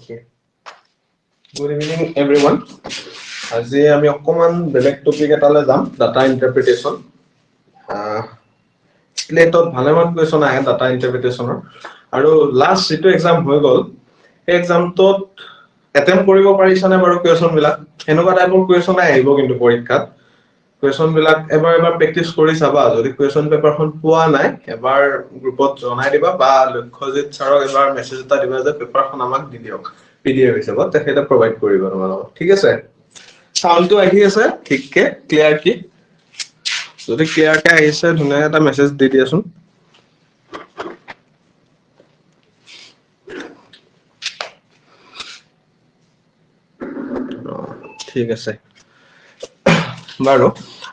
Okay. Good evening, everyone. আজি আমি অকমান বেলেগ টপিক এটালৈ যাম, ডাটা ইন্টাৰপ্ৰিটেশ্যন। স্লেটত ভালেমান কুৱেশ্যন আহে ডাটা ইন্টাৰপ্ৰিটেশ্যনৰ, আৰু লাষ্ট যিটো এক্সাম হৈ গ'ল সেই এক্সামটোত এটেম্প কৰিব পাৰিছানে বাৰু কুৱেশ্যন বিলাক? এনেকুৱা টাইপৰ কুৱেশ্যন আহিব কিন্তু পৰীক্ষাত। কুৱেশ্যন বিলাক এবাৰ প্ৰেক্টিচ কৰি চাবা। যদি কুৱেশ্যন পেপাৰখন পোৱা নাই এবাৰ গ্ৰুপত জনাই দিবা, বা লক্ষ্যজিত ছাৰক এবাৰ মেছেজ এটা দিবা যে পেপাৰখন আমাক দি দিয়ক PDF হিচাপত, তেখেতে প্ৰভাইড কৰিব তোমালোকক। ঠিক আছে? সাউন্ডটো আহি আছে ঠিককে, ক্লিয়াৰ কি? যদি ক্লিয়াৰকে আহিছে ধুনীয়া এটা মেছেজ দি দিয়াচোন। ঠিক আছে বাৰু।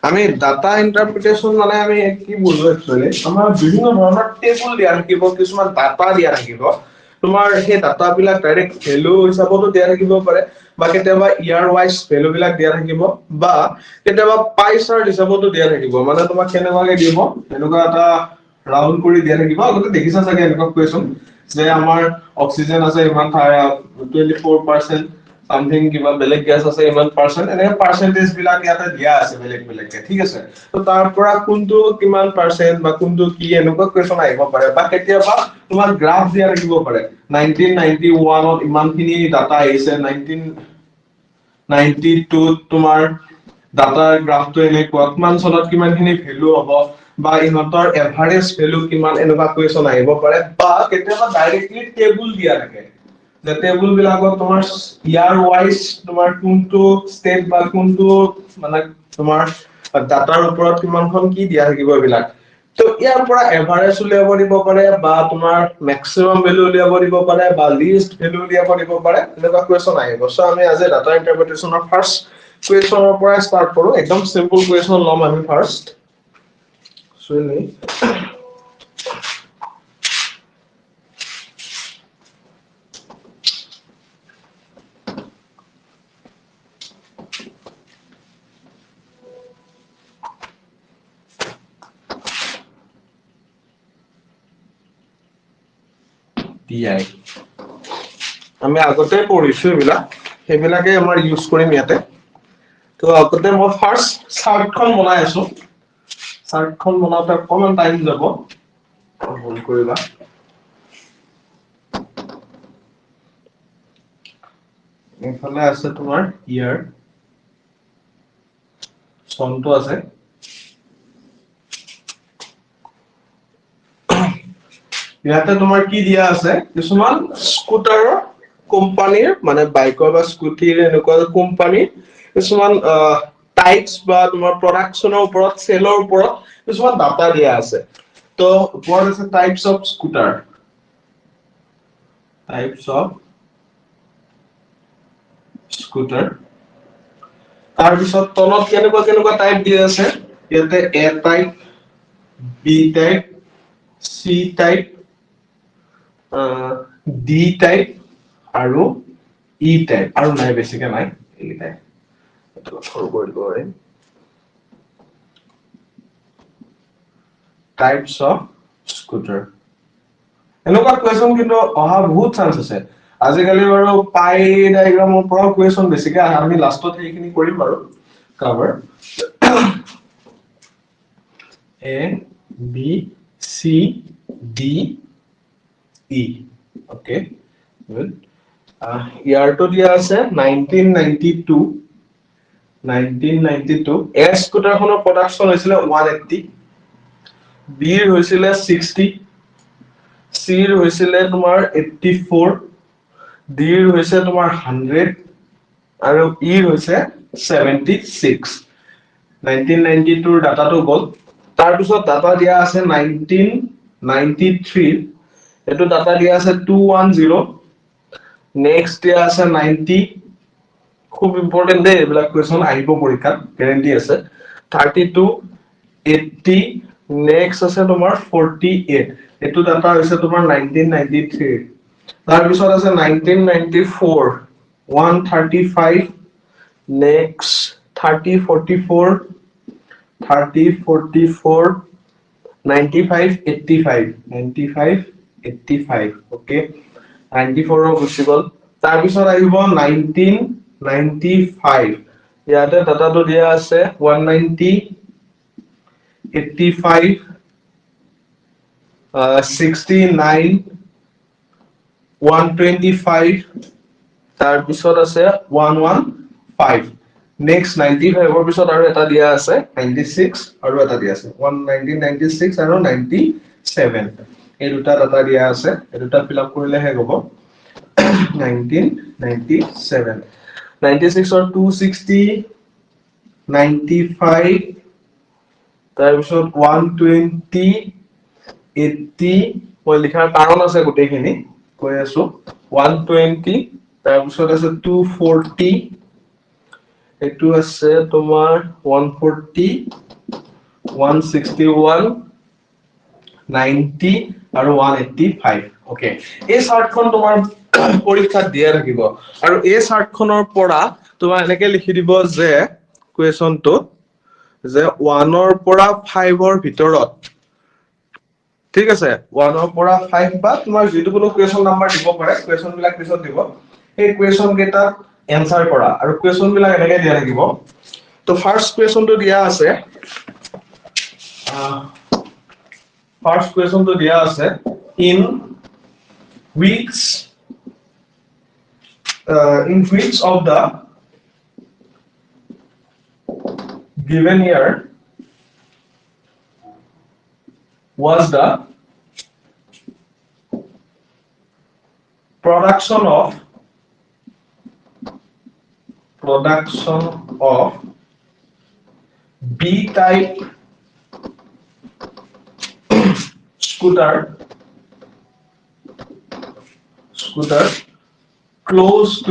আমি ডাটা ইন্টাৰপ্ৰিটেশ্যন মানে আমি কি বুজো একচুৱেলি, আমাৰ বিভিন্ন ধৰণৰ টেবুল দিয়া থাকিব, কিছুমান ডাটা দিয়া থাকিব। তোমাৰ সেই ডাটা বিলাক ডাইৰেক্ট ভ্যালু হিচাপতো দিয়া থাকিব পাৰে, বা কেতিয়াবা ইয়াৰ ওয়াইজ ভ্যালু বিলাক দিয়া থাকিব, বা কেতিয়াবা পাই চাৰ্ট হিচাপতো দিয়া থাকিব। মানে তোমাক কেনেকুৱাকে দিব, এনেকুৱা এটা ৰাউন্ড কৰি দিয়া থাকিব। আগতে দেখিছা চাগে এনেকুৱা কুৱেশ্যন যে আমাৰ অক্সিজেন আছে ইমান 24%, সামথিং কিবা বেলেগ গেছ আছে ইমান পাৰ্চেন্ট, এনেকে পাৰ্চেন্টেজ বিলাক ইয়াতে দিয়া আছে বেলেগ বেলেগকে। ঠিক আছে? তো তাৰ পৰা কোনটো কিমান পাৰ্চেন্ট বা কোনটো কি এনেকুৱা কুৱেশ্যন আহিব পাৰে, বা কেতিয়াবা তোমাৰ গ্ৰাফ দিয়া থাকিব পাৰে। 1991 ত ইমানখিনি ডাটা আহিছে, 1992 ত তোমাৰ ডাটাৰ গ্ৰাফটো এনেকুৱা, কিমান চনত কিমানখিনি ভ্যালু হ'ব, বা ইহঁতৰ এভাৰেজ ভ্যালু কিমান, এনেকুৱা কুৱেশ্যন আহিব পাৰে। বা কেতিয়াবা ডাইৰেক্টলি টেবুল দিয়া থাকে, যে টেবুল বিলাকত তোমাৰ ইয়াৰ ওয়াইজ তোমাৰ কোনটো ষ্টেট বা কোনটো মানে তোমাৰ ডাটাৰ ওপৰত কিমানখন কি দিয়া থাকিব এইবিলাক। তো ইয়াৰ পৰা এভাৰেজ উলিয়াব দিব পাৰে, বা তোমাৰ মেক্সিমাম ভ্যালু উলিয়াব দিব পাৰে, বা লিষ্ট ভ্যালু উলিয়াব দিব পাৰে। এনেকুৱা কুৱেশ্যন আহিব। সো আমি আজি ডাটা ইন্টাৰপ্ৰিটেশ্যনৰ ফাৰ্স্ট কুৱেশ্যনৰ পৰা ষ্টাৰ্ট কৰো। একদম সিম্পল কুৱেশ্যন ল'ম আমি ফাৰ্স্ট। DI আমি আগতে পঢ়িছো এইবিলাক, সেইবিলাকে আমাৰ ইউজ কৰিম ইয়াতে। তো আগতে মই ফাৰ্স্ট চাৰ্টখন বনাই আছো। চাৰ্টখন বনাওতে অকমান টাইম যাব, হোল্ড কৰিবা। এইফালে আছে তোমাৰ ইয়াৰ চনটো আছে। ইয়াতে তোমাৰ কি দিয়া আছে, কিছুমান স্কুটাৰৰ কোম্পানীৰ, মানে বাইকৰ বা স্কুটিৰ এনেকুৱা কোম্পানী কিছুমান টাইপছ বা তোমাৰ প্ৰডাকশনৰ ওপৰত, চেলৰ ওপৰত কিছুমান ডাটা দিয়া আছে। তো ওপৰত আছে types of scooter, types of scooter. তাৰপিছত তলত কেনেকুৱা কেনেকুৱা টাইপ দিয়া আছে, ইয়াতে A type, B type, C type, D type আৰু ই টাইপ, আৰু নাই বেছিকে নাই এইকেইটাই। সৰু কৰি দিব পাৰিম। Types of scooter. এনেকুৱা কুৱেশ্যন কিন্তু অহা বহুত চান্স আছে। আজিকালি বাৰু পাই ডায়াগ্ৰামৰ পৰাও কুৱেশ্যন বেছিকে আহে, আমি লাষ্টত সেইখিনি কৰিম বাৰু cover. A B C D E, okay good. ইয়াৰটো দিয়া আছে 1992। 1992 এ স্কুটাৰখনৰ প্ৰডাকশন হৈছিলে 180, বিৰ হৈছিলে 60, চিৰ হৈছিলে তোমাৰ 84, ডিৰ হৈছে তোমাৰ 100, আৰু ইৰ হৈছে 76। 1992 ডাটাটো গ'ল। তাৰপিছত ডাটা দিয়া আছে 1993, এইটো ডাটা দিয়া আছে 210। নেক্সট দিয়া আছে 90, খুব ইম্পৰ্টেন্ট দেই এইবিলাক কুৱেশ্যন আহিব পৰীক্ষাত, গ্যাৰান্টি আছে। 32, 80, নেক্সট আছে তোমাৰ 48, এইটো ডাটা হৈছে তোমাৰ 1993। তাৰপিছত আছে 1994, 135, নেক্সট 30, 44, 30, 44, 95, 85, 95, 85, ওকে 94 গুচি গ'ল। তাৰ পিছত আহিব 1995 ইয়াতে ডাটাটো দিয়া আছে 190 85 69 125 তাৰ পিছত আছে 115 নেক্সট 95 ৰ পিছত আৰু এটা দিয়া আছে 96 আৰু এটা দিয়া আছে 1996 আৰু 97 এই দুটা ডাটা দিয়া আছে এই দুটা ফিল আপ কৰিলে হে হ'ব 1997 96 or 260 95 তাৰ পিছত 120 80 মই লিখাৰ কাৰণ আছে গোটেইখিনি কৈ আছো 120 তাৰ পিছত আছে 240 এটো আছে তোমাৰ 140 161 90 আৰু 185 ওকে এই চাৰ্টখন তোমাৰ পৰীক্ষাত দিয়া থাকিব আৰু এই চাৰ্টখনৰ পৰা তোমাৰ এনেকে লিখি দিব যে কোৱেশ্যনটো যে 1 ৰ পৰা 5 ৰ ভিতৰত ঠিক আছে 1 ৰ পৰা 5 বা তোমাৰ যেটো কোনো কোৱেশ্যন নাম্বাৰ দিব পাৰে কোৱেশ্যন বিলাক পিছত দিব এই কোৱেশ্যন কেটা এনসাৰ কৰা আৰু কোৱেশ্যন বিলাক এনেকে দিয়া থাকিব তো ফাৰ্স্ট কোৱেশ্যনটো দিয়া আছে ফাৰ্স্ট কোৱেশ্যনটো দিয়া আছে in which of the given year was the production of B type scooter close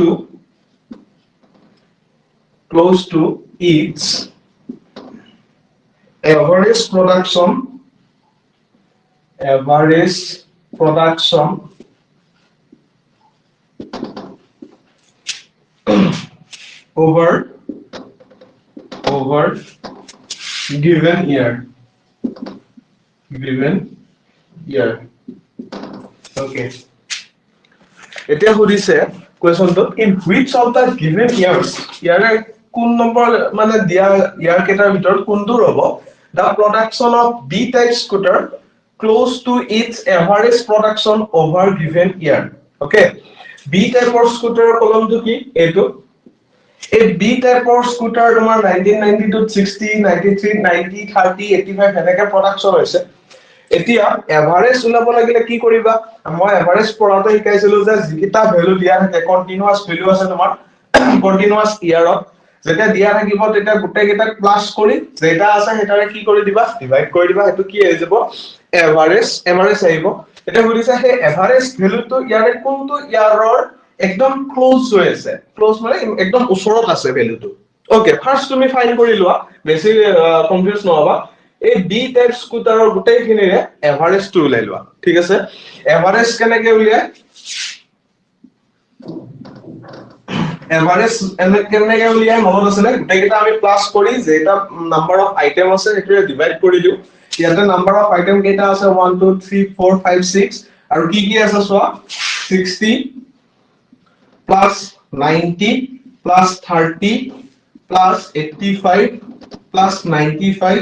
to its average production over given year okay এতিয়া সুধিছে কোৱেশ্যনটো in which of the given years ইয়াৰে কোন নম্বৰ মানে দিয়া ইয়াৰ কেটাৰ ভিতৰত কোনটো ৰব the production of B type scooter close to its average production over given year okay B type of scooter কলমটো কি এটো এই B type of scooter তোমাৰ 1992 60 93 90 30 85 এনেকে production হৈছে এতিয়া এভাৰেজ উলাব লাগিলে কি কৰিবা মই এভাৰেজ পঢ়াতে শিকাইছিলো যে যিকিটা ভ্যালু দিয়া থাকে কন্টিনিউয়াস ভ্যালু আছে তোমাৰ কন্টিনিউয়াস ইয়াৰত যেটা দিয়া থাকিব তেটা গুটেই কেটা প্লাস কৰি যেটা আছে হেটাৰে কি কৰি দিবা ডিভাইড কৰি দিবা এটো কি হৈ যাব এভাৰেজ আহিব এটা বুজিছা হে এভাৰেজ ভ্যালুটো ইয়াৰে কোনটো ইয়াৰৰ একদম ক্লোজ হৈ আছে ক্লোজ মানে একদম ওচৰত আছে ভ্যালুটো ওকে ফাৰ্স্ট তুমি ফাইন্ড কৰি লোৱা বেছি কনফিউজ নহবা এই B টাইপ স্কুটাৰৰ গুটেইখিনিৰে এভাৰেজটো উলাই লোৱা ঠিক আছে এভাৰেজ কেনেকে উলিয়ায় এভাৰেজ কেনেকে উলিয়ায় মনত আছে নে গুটেইটা আমি প্লাস কৰি যেটা নাম্বাৰ অফ আইটেম আছে হেটোৰে ডিভাইড কৰি দিও ইয়াতে নাম্বার অফ আইটেম কেটা আছে 1 2 3 4 5 6 আৰু কি আছে সোৱা 60 plus 90 plus 30 plus 85 plus 95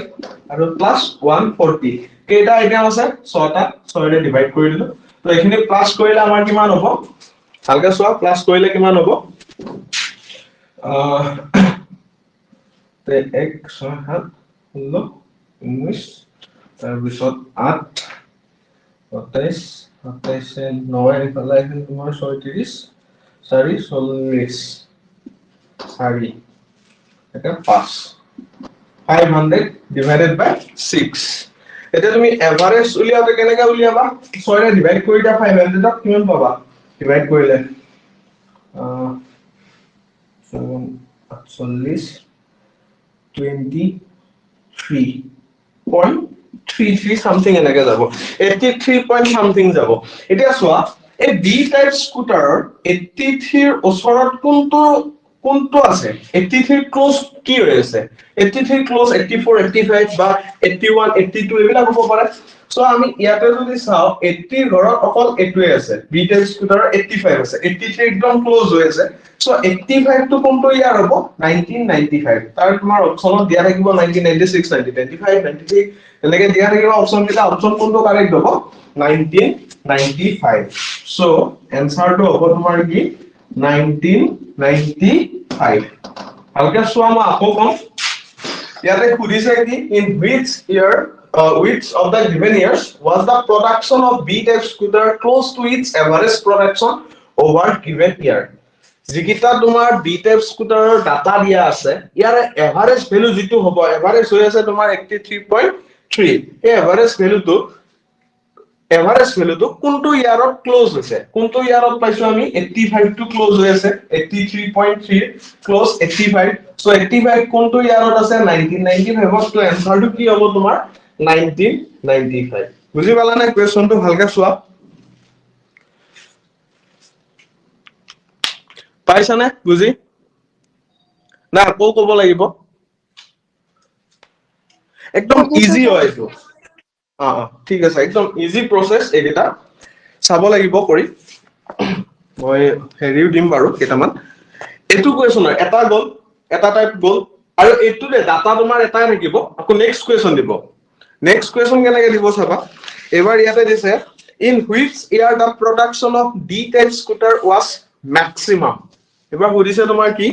আৰু plus 140 কেটা আইটেম আছে 6টা 6 ৰে ডিভাইড কৰি দিলো তো এখিনি প্লাস কৰিলে আমাৰ কিমান হ'ব ভালকে সোৱা প্লাস কৰিলে কিমান হ'ব তে 1 6 7 16 19 তাৰ পিছত 8 27 27 9 ইফালে আহিল তোমাৰ 36 4 40 4 এটা 5 500 divided by 6 এটা তুমি এভাৰেজ উলিয়াওতে কেনেকৈ উলিয়াবা 6 ৰে ডিভাইড কৰি দিয়া 500 ক কিমান পাবা ডিভাইড কৰিলে 48 23.33 something এনেকে যাব 83 point something যাব এতিয়া চোৱা এই B টাইপ স্কুটাৰৰ 83 ৰ ওচৰত কোনটো কোনটো আছে 83 ক্লোজ কি হৈ আছে 83 ক্লোজ 84 85 বা 81 82 এইবিলাক হ'ব পাৰে সো আমি ইয়াতে যদি চাও 80 ঘৰত অকল এটোৱে আছে বিটেল স্কুটাৰৰ 85 আছে 83 একদম ক্লোজ হৈ আছে সো 85 টো কোনটো ইয়াৰ হ'ব 1995 তাৰ তোমাৰ অপচনত দিয়া থাকিব 1996 1995 93 এনেকে দিয়া থাকিব অপচন কেইটা অপচন কোনটো কাৰেক্ট হ'ব 1995 সো এনসাৰটো হ'ব তোমাৰ কি 1995 ভালকে চোৱা মই আকৌ কম ইয়াতে খুদিছে কি in which year which of the given years was the production of B-type scooter close to its average production over given year যিকিটা তোমাৰ B-type স্কুটাৰৰ ডাটা দিয়া আছে ইয়াৰ এভাৰেজ ভ্যালু যেটো হ'ব এভাৰেজ হৈ আছে তোমাৰ 83.3 এই এভাৰেজ ভ্যালুটো কোনটো ইয়াৰত ক্লোজ হৈছে কোনটো ইয়াৰত পাইছো আমি 85 টো ক্লোজ হৈ আছে 83.3 ক্লোজ 85 সো 85 কোনটো ইয়াৰত আছে 1995 তো এনসাৰটো কি হ'ব তোমাৰ 1995 বুজি পালা না কোৱেশ্চনটো ভালকে চোৱা পাইছানে বুজি না আকৌ ক'ব লাগিব একদম ইজি হয় এইটো ঠিক আছে একদম ইজি প্ৰসেস এটা চাব লাগিব কৰি মই হেৰিও দিম বাৰু কেটামান এটো কোৱেশ্চনৰ এটা গল এটা টাইপ গল আৰু এটো দে ডাটা তোমাৰ এটাই থাকিব আকৌ নেক্সট কোৱেশ্চন দিব নেক্সট কোৱেশ্চন কেনেকে দিব চাবা এবাৰ ইয়াতে দিছে in which year the production of D type scooter was maximum এবাৰ বুজিছে তোমাৰ কি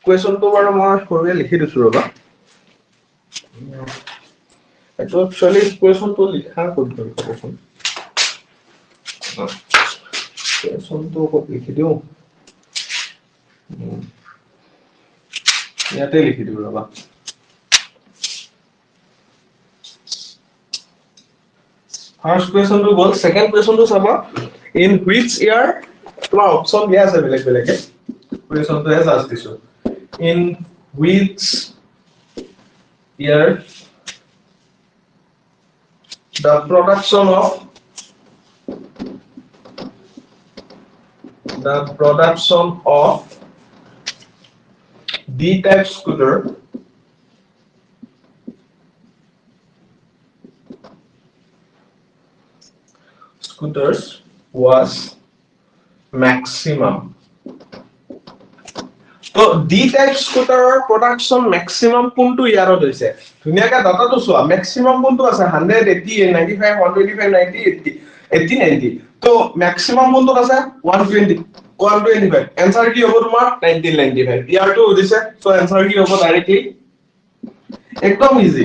কোৱেশ্চনটো বাৰু মই সৰুৱে লিখি দিছো ৰবা এটো একচুয়ালি কোৱেশ্চনটো লিখা ক'ত গ'ল কোৱেশ্চনটো ক'ত লিখি দিও ইয়াতে লিখি দিও ৰবা ফার্স্ট কোয়েশ্চন তো গল সেকেন্ড কোয়েশ্চন তো চাবা ইন হুইচ ইয়ার তোমার অপশন দিয়া আছে বেলেগ বেলেগ কোয়েশ্চন তো এস আস দিছো in which year the production of D type scooters was maximum তো D type scooter production maximum কোনটো ইয়াৰত হৈছে ধুনিয়াকে ডাটাটো চোৱা maximum কোনটো আছে 180 95 125 90 80 90 তো maximum কোনটো আছে 125 आंसर কি হ'ব তোমাৰ 1995 ইয়াৰটো দিছে সো आंसर কি হ'ব ডাইৰেক্টলি একদম ইজি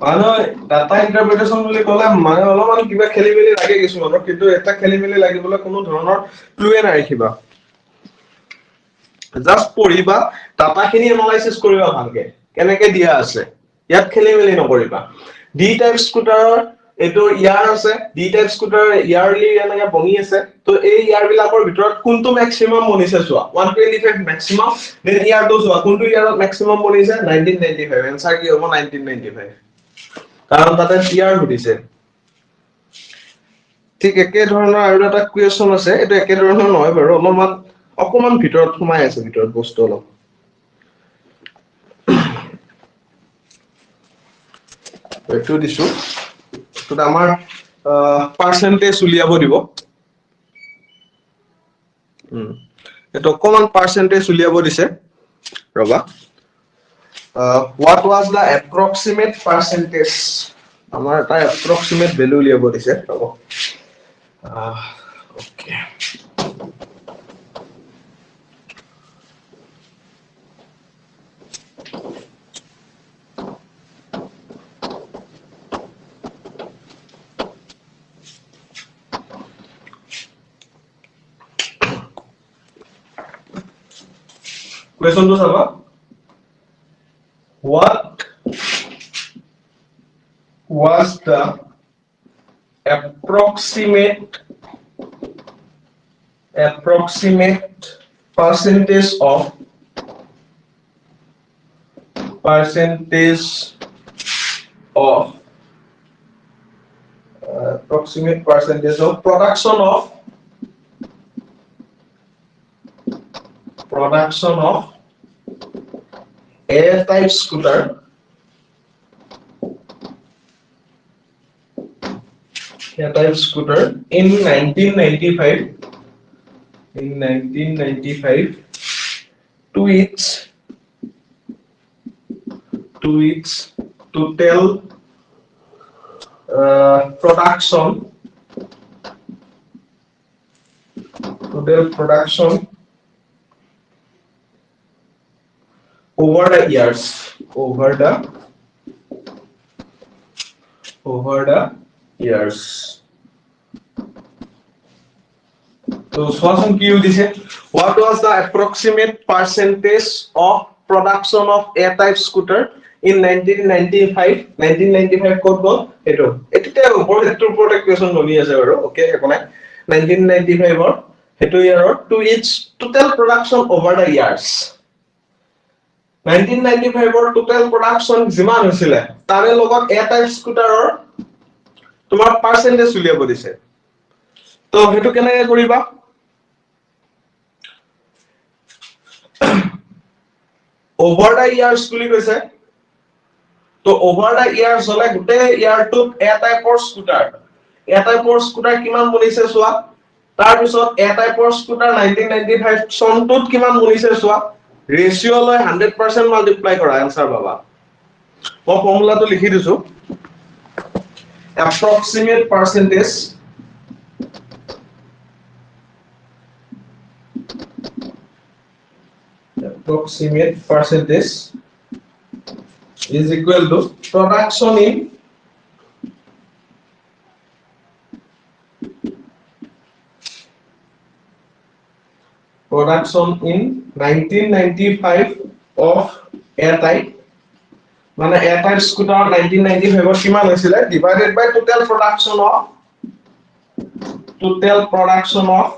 মানে ডাটা ইন্টাৰপ্ৰিটেশন বুলি কলে মানে অলপমান কিবা খেলিমেলি লাগে কিছুমানৰ কিন্তু এটা খেলিমেলি লাগিবলৈ কোনো ধৰণৰ ক্লুয়ে নাৰাখিবা জাস্ট পঢ়িবা ডাটাখিনি এনালাইসিস কৰিবা ভালকে কেনেকে দিয়া আছে ইয়াত খেলিমেলি নকৰিবা ডি টাইপ স্কুটাৰৰ এটো ইয়াৰ আছে ডি টাইপ স্কুটাৰ ইয়াৰলি এনেকে বনি আছে তো এই ইয়াৰ বিলাকৰ ভিতৰত কোনটো ম্যাক্সিমাম বনিছে চোৱা 125 ম্যাক্সিমাম দেন ইয়াৰটো চোৱা কোনটো ইয়াৰত ম্যাক্সিমাম বনিছে 1995 आंसर কি হ'ব 1995 কাৰণ তাতে ইয়াৰ সুধিছে ঠিক একে ধৰণৰ আৰু এটা কোৱেশ্চন আছে এটো একে ধৰণৰ নহয় বাৰু অলপমান অকমান ভিতৰত সোমাই আছে ভিতৰত বস্তু অলপ এটো দিছো তো আমাৰ পাৰ্সেন্টেজ উলিয়াব দিব এটো অকমান পাৰ্সেন্টেজ উলিয়াব দিছে ৰবা what was the approximate percentage আমাৰ এটা approximate value উলিয়াব দিছে ৰবা okay Question to Saba. What was the approximate percentage of production of A type scooter in 1995 to its total production over the years so Swasan ki dise what was the approximate percentage of production of A type scooter in 1995 কত গল এটো এটা ওপৰ হেতৰ ওপৰ question বনি আছে বাৰু okay একো নাই 1995 ৰ হেতু ইয়াৰৰ to its total production over the years 1995 ৰ total production যিমান হৈছিল তাৰে লগত A type scooter ৰ তোমাৰ percentage উলিয়াব দিছে তো হেতু কেনেকৈ কৰিবা over the years বুলি কৈছে তো over the years হলে গুটে ইয়াৰ টু A type scooter কিমান বনিছে চোৱা তাৰ পিছত A type scooter 1995 চনটোত কিমান বনিছে চোৱা ৰেশিও লৈ 100% মাল্টিপ্লাই কৰা आंसर পাবা মই ফৰ্মুলাটো লিখি দিছো approximate percentage is equal to production in 1995 of A type মানে A type scooter 1995 ৰ কিমান হৈছিল divided by total production of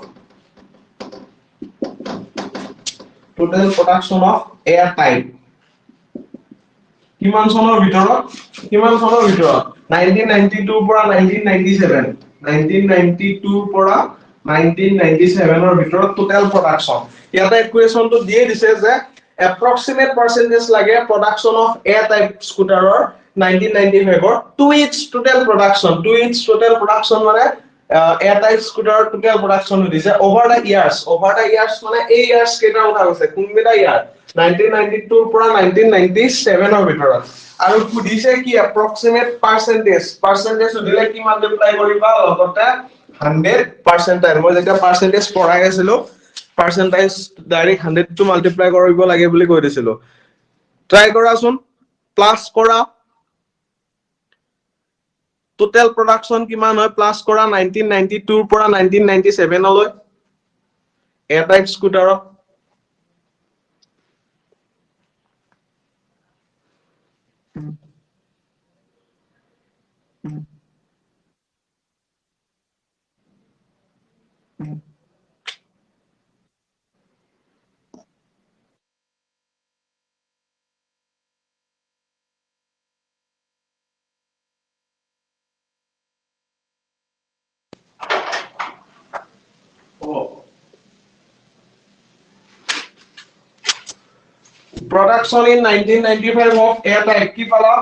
A type কিমান চনৰ ভিতৰত 1992 পৰা 1997 পৰা 1997 ৰ ভিতৰত total production ইয়াতে ইকুৱেশন টো দিয়ে দিছে যে approximate percentage লাগে production of A type scooter ৰ 1995 ৰ to its total production মানে A type scooter ৰ total production দিছে over the years মানে এই years কেইটা উঠা গৈছে কোনবিটা ইয়াৰ 1992 পৰা 1997 ৰ ভিতৰত আৰু খুদিছে কি approximate percentage দিলে কি মাল্টিপ্লাই কৰিবা লগতে 100% মই যেতিয়া পাৰ্সেন্টেজ পঢ়াই আছিলো পাৰ্সেন্টেজ ডাইৰেক্ট 100 টু মাল্টিপ্লাই কৰিব লাগে বুলি কৈ দিছিলো ট্ৰাই কৰাচোন প্লাস কৰা টোটাল প্ৰডাকশন কিমান হয় প্লাস কৰা 1992 ৰ পৰা 1997 লৈ A type scooter Production in 1995 of A type কি পালা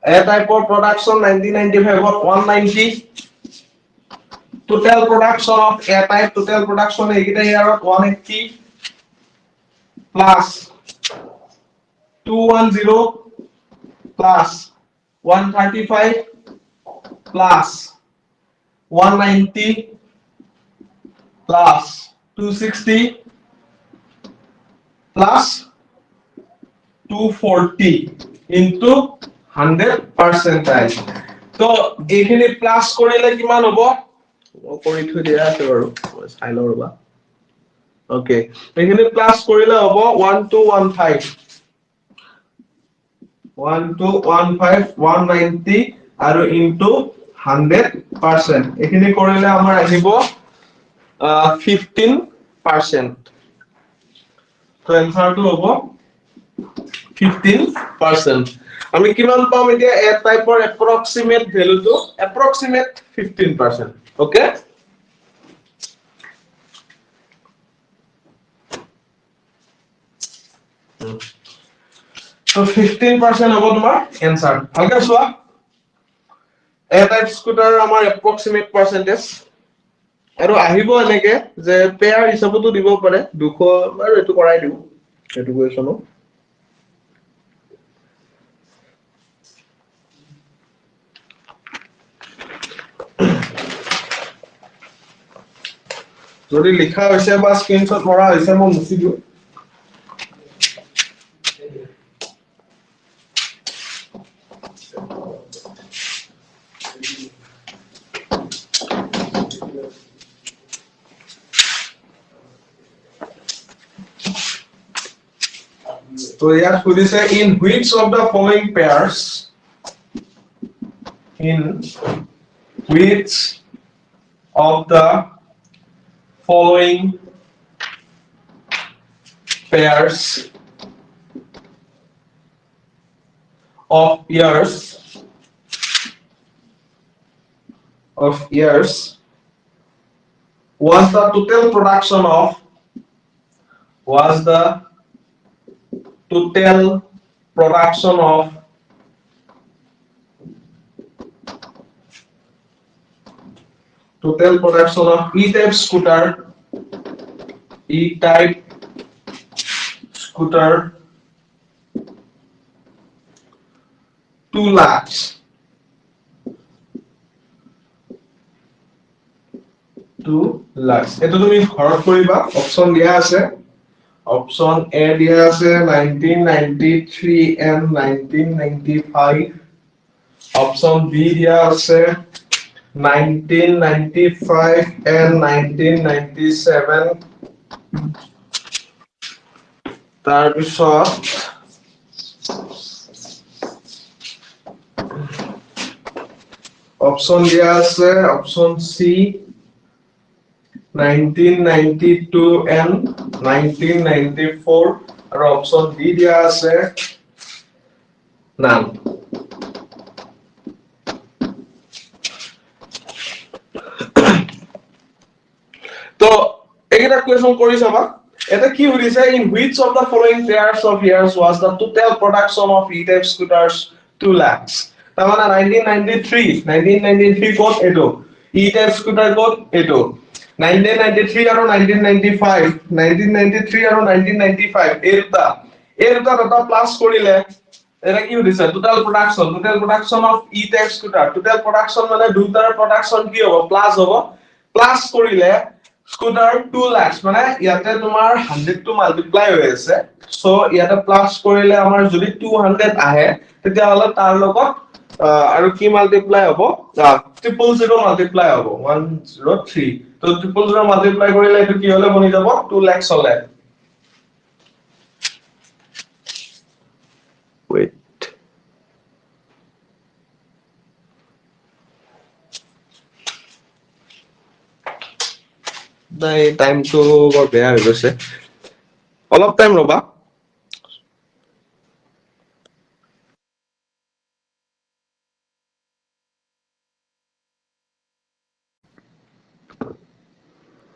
A type of production 1995 of 190 total production of A type total production এইকেইটা ইয়াৰত 180 plus 210 plus 135 plus 190 plus 260 plus 240 into 100%. So, এইখিনি প্লাস কৰিলে কিমান হ'ব? কৰি থৈ দিয়া আছে বাৰু চাই লও ৰবা ওকে এইখিনি প্লাস কৰিলে হ'ব 1215 190 আৰু ইনটু 100% এইখিনি কৰিলে আমাৰ আহিব 15% তো এনসাৰটো হ'ব 15% আমি কিমান পাম এতিয়া A টাইপৰ approximate value to approximate 15% okay So 15% হ'ব তোমাৰ answer ভালকে চোৱা A type scooter আমাৰ approximate percentage আৰু আহিব এনেকে যে পেয়াৰ হিচাপতো দিব পাৰে 200 আৰু এটো কৰাই দিও এটো কোৱেছনো যদি লিখা হৈছে বা স্ক্ৰিনশ্বট মৰা হৈছে মই মুছি দিও So here সুধিছে in which of the following pairs in which of the following pairs of years was the total production of E-type scooter 2 lakhs 2 lakhs এটো তুমি ঘৰত কৰিবা অপচন দিয়া আছে অপচন এ দিয়া আছে 1993 and 1995 অপচন বি দিয়া আছে 1995 and 1997 তাৰপিছত অপচন দিয়া আছে অপচন সি 1992 and 1994 আৰু অপচন ডি দিয়া আছে নাম তো এইটা কোৱেছন কৰি চাবা এটা কি হৈছে in which of the following pairs of years was the total production of E-type scooters 2 lakhs তাৰমানে 1993 কোড এটো E-type scooter কোড এটো 1993 আৰু 1995 আৰু 1995 এটা এটা প্লাস কৰিলে এটা কি হৈছে total production of E-type scooter total production মানে দুটাৰ প্ৰডাকশন কি হ'ব প্লাস কৰিলে স্কুটাৰ 2 লাখ মানে ইয়াতে তোমাৰ 100 টো মাল্টিপ্লাই হৈ আছে সো ইয়াতে প্লাস কৰিলে আমাৰ যদি 200 আহে তেতিয়া হলে তাৰ লগত আৰু কি মাল্টিপ্লাই হ'ব 000 মাল্টিপ্লাই হ'ব 103 তো 000 মাল্টিপ্লাই কৰিলে এটো কি হলে বনি যাব 2 লাখ হলে wait the time to বৰ বেয়া হৈ গৈছে অলপ টাইম ৰবা